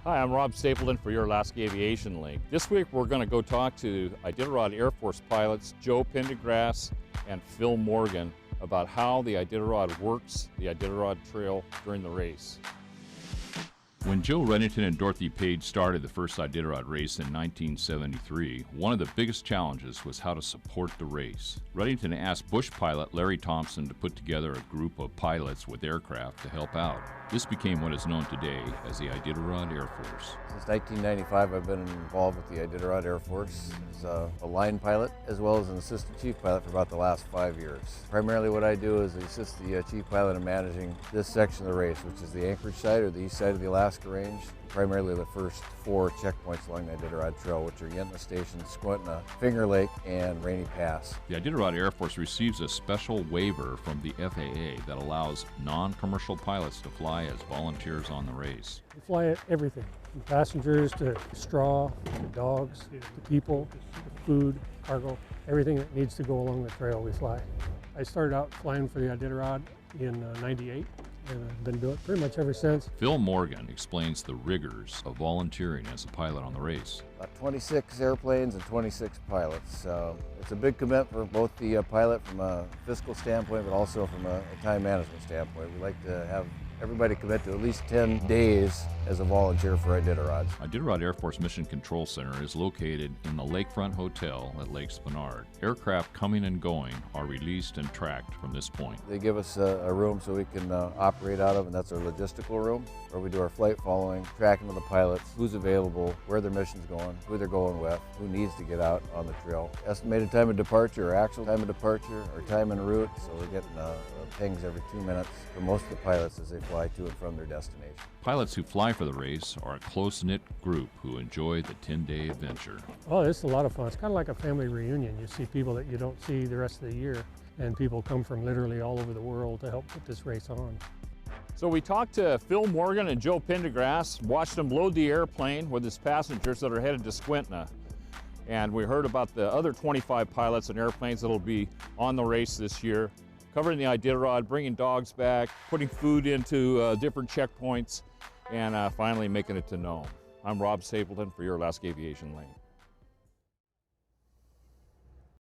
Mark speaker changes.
Speaker 1: Hi, I'm Rob Stapleton for your Alaska Aviation Link. This week we're going to go talk to Iditarod Air Force pilots Joe Pendergrass and Phil Morgan about how the Iditarod works, the Iditarod Trail during the race. When Joe Reddington and Dorothy Page started the first Iditarod race in 1973, one of the biggest challenges was how to support the race. Reddington asked Bush pilot Larry Thompson to put together a group of pilots with aircraft to help out. This became what is known today as the Iditarod Air Force.
Speaker 2: Since 1995, I've been involved with the Iditarod Air Force as a line pilot as well as an assistant chief pilot for about the last 5 years. Primarily what I do is assist the chief pilot in managing this section of the race, which is the Anchorage side or the east side of the Alaska Range. Primarily the first 4 checkpoints along the Iditarod Trail, which are Yentna Station, Squintna, Finger Lake, and Rainy Pass.
Speaker 1: The Iditarod Air Force receives a special waiver from the FAA that allows non-commercial pilots to fly as volunteers on the race.
Speaker 3: We fly everything, from passengers to straw, to dogs, to people, to food, cargo, everything that needs to go along the trail we fly. I started out flying for the Iditarod in '98. And I've been doing it pretty much ever since.
Speaker 1: Phil Morgan explains the rigors of volunteering as a pilot on the race.
Speaker 2: About 26 airplanes and 26 pilots. It's a big commitment for both the pilot from a fiscal standpoint, but also from a time management standpoint. We like to have everybody commit to at least 10 days as a volunteer for Iditarod.
Speaker 1: Iditarod Air Force Mission Control Center is located in the Lakefront Hotel at Lake Spenard. Aircraft coming and going are released and tracked from this point.
Speaker 2: They give us a room so we can operate out of, and that's our logistical room, where we do our flight following, tracking of the pilots, who's available, where their mission's going, who they're going with, who needs to get out on the trail. Estimated time of departure, or actual time of departure, or time en route, so we're getting pings every 2 minutes for most of the pilots as they fly to and from their destination.
Speaker 1: Pilots who fly for the race are a close-knit group who enjoy the 10-day adventure.
Speaker 3: Oh, it's a lot of fun. It's kind of like a family reunion. You see people that you don't see the rest of the year, and people come from literally all over the world to help put this race on. So we talked to Phil Morgan and Joe Pendergrass, watched them load the airplane with his passengers that are headed to Squintna. And we heard about the other 25 pilots and airplanes that'll be on the race this year, covering the Iditarod, bringing dogs back, putting food into different checkpoints, and finally making it to Nome. I'm Rob Stapleton for your Alaska Aviation Link.